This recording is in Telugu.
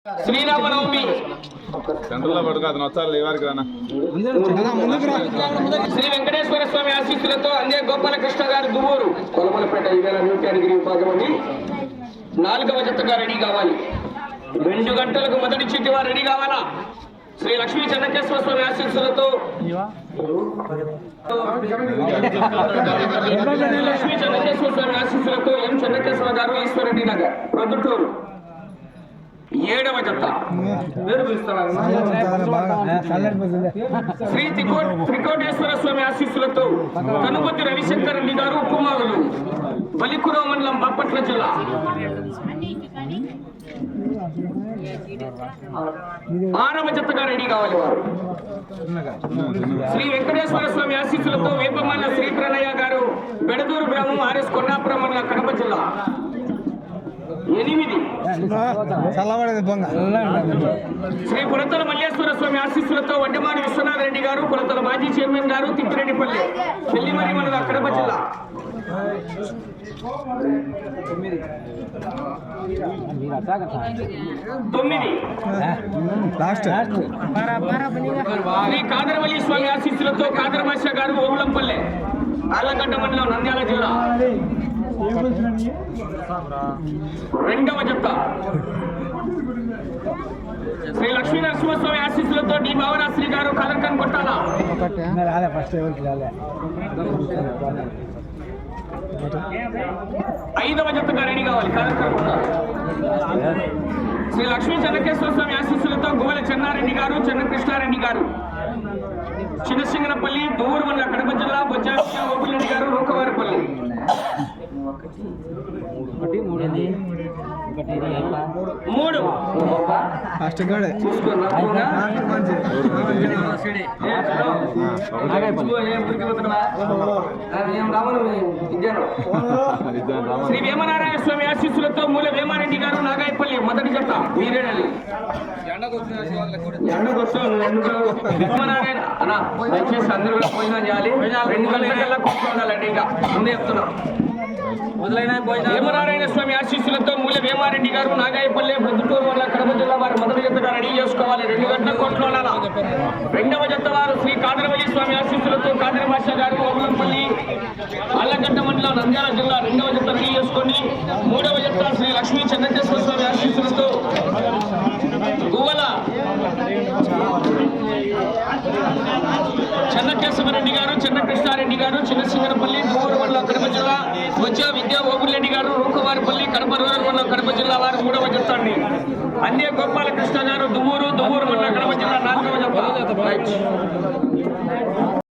శ్రీరామనవమి సెంట్రల్లో పడుకో అతను వచ్చారు లేవారికి రానా శ్రీ వెంకటేశ్వర స్వామి ఆశీస్సులతో అందే గోపాలకృష్ణ గారు దువ్వూరు కొలమలపేట ఈవేళ నృత్యానికి విభాగం 4వ జతగా రెడీ కావాలి. 2 గంటలకు మొదటి చిట్టి వారు రెడీ కావాలా. శ్రీ లక్ష్మీ చెన్నకేశ్వర స్వామి ఆశీస్సులతో లక్ష్మీ చెన్నకేశ్వర స్వామి ఆశీస్సులతో ఎం చెన్నకేశ్వర గారు ఈశ్వరెడ్డి నగర్ ప్రొద్దుటూరు 7వ జత పేరు పిలుస్తున్నారు. శ్రీ త్రికోటేశ్వర స్వామి ఆశీస్సులతో కనుపతి రవిశంకర్ రెడ్డి గారు కుమారులు బలికురవ మండలం బాపట్ల జిల్లా 6వ జతగా రెడీ కావాలి వారు. శ్రీ వెంకటేశ్వర స్వామి ఆశీస్సులతో వేపమాల శ్రీ ప్రణయ్య గారు బెడదూరు గ్రామం ఆర్ఎస్ కొండాపురం మండలం కడప జిల్లా 8. శ్రీ పురతల మల్లేశ్వర స్వామి ఆశీస్సులతో వడ్డమాని విశ్వనాథ్ రెడ్డి గారు పురతల మాజీ చైర్మన్ గారు తిప్పిరెడ్డిపల్లి పెళ్లిమరి మండలం కడప జిల్లా 9. శ్రీ కాదరవల్లి స్వామి ఆశీస్సులతో కాదరమాష గారు ఓవులంపల్లె ఆళ్లగడ్డ మండలం నంద్యాల జిల్లా 2వ జత. శ్రీ లక్ష్మీ నరసింహస్వామి ఆశీస్సులతో డి భావరాశ్రీ గారు కాదర్కన్ కొట్టాల 5వ జతగా రెడీ కావాలి. కాదర్కన్ కొట్టాల. శ్రీ లక్ష్మీ చెన్నకేశ్వర స్వామి ఆశీస్సులతో గోవెల చెన్నారెడ్డి గారు చెన్నకృష్ణారెడ్డి గారు చిన్నసింగనపల్లి దూరు మండల కడప జిల్లా బొజ్జారెడ్డి ఓపిరెడ్డి గారు రూకవారిపల్లి 3. శ్రీ వేమనారాయణ స్వామి ఆశీస్సులతో మూల వేమారెడ్డి గారు నాగాయపల్లి మొదటి జత వీరేనల్లి వేమనారాయణ అన్న దయచేసి అందరూ కూడా భోజనం చేయాలి. 2 గంటల కూర్చోవాలండి. ఇంకా ముందే చెప్తున్నాం. వేమనారాయణ స్వామి ఆశీస్సులతో మూల వేమారెడ్డి గారు నాగాయపల్లి ప్రొద్దుటూరు వల్ల కడప జిల్లా వారు మొదటి జతగా రెడీ చేసుకోవాలి. 2 గంటల కోట్లో 2వ జత వారు శ్రీ కాదరవల్లి స్వామి ఆశీస్సులతో కాదరభాష గారు ఓబులంపల్లి ఆళ్లగడ్డ మండలం నంద్యాల జిల్లా 2వ జత రెడీ చేసుకోండి. 3వ జత శ్రీ లక్ష్మీ చెన్నకేశ్వర స్వామి ఆశీస్సులతో గువ్వల చెన్నకేశవరెడ్డి గారు చెన్నకృష్ణారెడ్డి గారు చిన్నసింగనపల్లి దూరు మండలం కడప జిల్లా వచ్చా విద్యా ఓబులరెడ్డి గారు రూకవారిపల్లి కడప రూరల్ మండలం కడప జిల్లా వారు 3వ జత అండి. అందే గోపాలకృష్ణ గారు దువ్వూరు మండలం కడప జిల్లా 4వ జత.